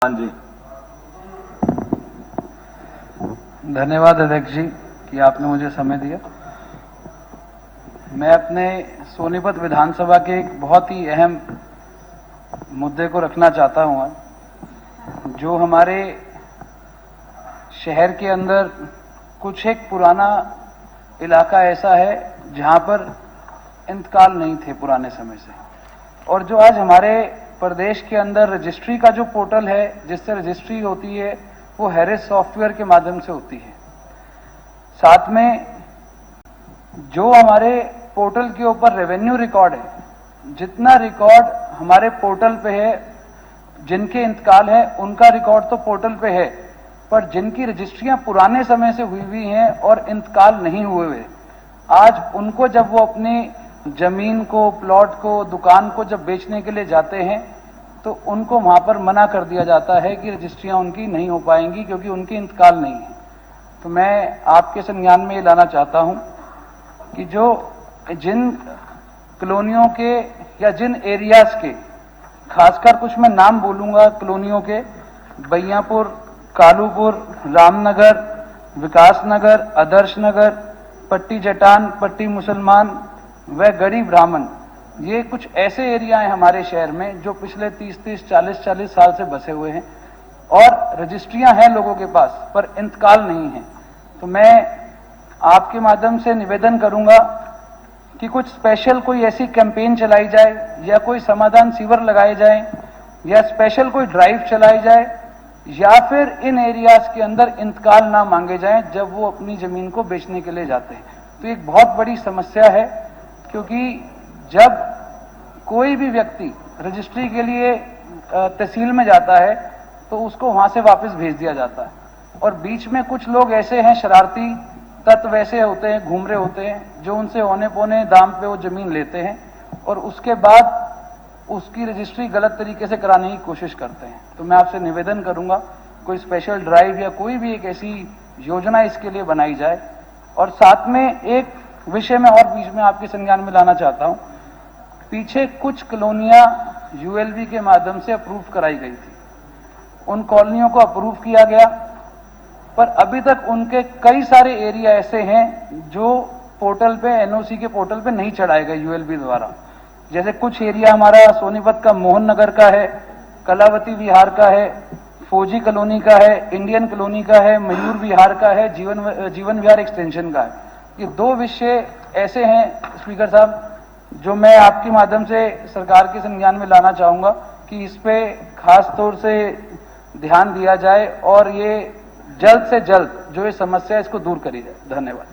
हाँ जी, धन्यवाद अध्यक्ष जी कि आपने मुझे समय दिया। मैं अपने सोनीपत विधानसभा के एक बहुत ही अहम मुद्दे को रखना चाहता हूं आज, जो हमारे शहर के अंदर कुछ एक पुराना इलाका ऐसा है जहां पर इंतकाल नहीं थे पुराने समय से, और जो आज हमारे प्रदेश के अंदर रजिस्ट्री का जो पोर्टल है जिससे रजिस्ट्री होती है वो हैरिस सॉफ्टवेयर के माध्यम से होती है। साथ में जो हमारे पोर्टल के ऊपर रेवेन्यू रिकॉर्ड है, जितना रिकॉर्ड हमारे पोर्टल पे है, जिनके इंतकाल है उनका रिकॉर्ड तो पोर्टल पे है, पर जिनकी रजिस्ट्रियां पुराने समय से हुई हैं और इंतकाल नहीं हुए हुए, आज उनको जब वो अपनी जमीन को, प्लॉट को, दुकान को जब बेचने के लिए जाते हैं तो उनको वहां पर मना कर दिया जाता है कि रजिस्ट्रियां उनकी नहीं हो पाएंगी क्योंकि उनकी इंतकाल नहीं है। तो मैं आपके संज्ञान में ये लाना चाहता हूं कि जो जिन कॉलोनियों के या जिन एरियाज के, खासकर कुछ मैं नाम बोलूंगा कॉलोनियों के, बैयापुर, कालूपुर, रामनगर, विकास नगर, आदर्श नगर, पट्टी जटान, पट्टी मुसलमान व गड़ी ब्राह्मण, ये कुछ ऐसे एरिया हैं हमारे शहर में जो पिछले 30-30, 40-40 साल से बसे हुए हैं और रजिस्ट्रियां हैं लोगों के पास पर इंतकाल नहीं है। तो मैं आपके माध्यम से निवेदन करूंगा कि कुछ स्पेशल कोई ऐसी कैंपेन चलाई जाए या कोई समाधान शिविर लगाए जाए या स्पेशल कोई ड्राइव चलाई जाए या फिर इन एरियाज के अंदर इंतकाल ना मांगे जाएं जब वो अपनी जमीन को बेचने के लिए जाते हैं। तो एक बहुत बड़ी समस्या है, क्योंकि जब कोई भी व्यक्ति रजिस्ट्री के लिए तहसील में जाता है तो उसको वहां से वापस भेज दिया जाता है, और बीच में कुछ लोग ऐसे हैं, शरारती तत्व ऐसे होते हैं, घूम रहे होते हैं, जो उनसे औने पौने दाम पे वो जमीन लेते हैं और उसके बाद उसकी रजिस्ट्री गलत तरीके से कराने की कोशिश करते हैं। तो मैं आपसे निवेदन करूंगा कोई स्पेशल ड्राइव या कोई भी एक ऐसी योजना इसके लिए बनाई जाए। और साथ में एक विषय में और बीच में आपके संज्ञान में लाना चाहता हूं, पीछे कुछ कॉलोनियां यूएलबी के माध्यम से अप्रूव कराई गई थी, उन कॉलोनियों को अप्रूव किया गया, पर अभी तक उनके कई सारे एरिया ऐसे हैं जो पोर्टल पे, एनओसी के पोर्टल पे नहीं चढ़ाए गए यूएलबी द्वारा। जैसे कुछ एरिया हमारा सोनीपत का मोहन नगर का है, कलावती विहार का है, फौजी कॉलोनी का है, इंडियन कॉलोनी का है, मयूर विहार का है, जीवन विहार एक्सटेंशन का है। ये दो विषय ऐसे हैं स्पीकर साहब जो मैं आपके माध्यम से सरकार के संज्ञान में लाना चाहूंगा कि इस पे खास तौर से ध्यान दिया जाए और ये जल्द से जल्द जो ये समस्या है इसको दूर करी जाए। धन्यवाद।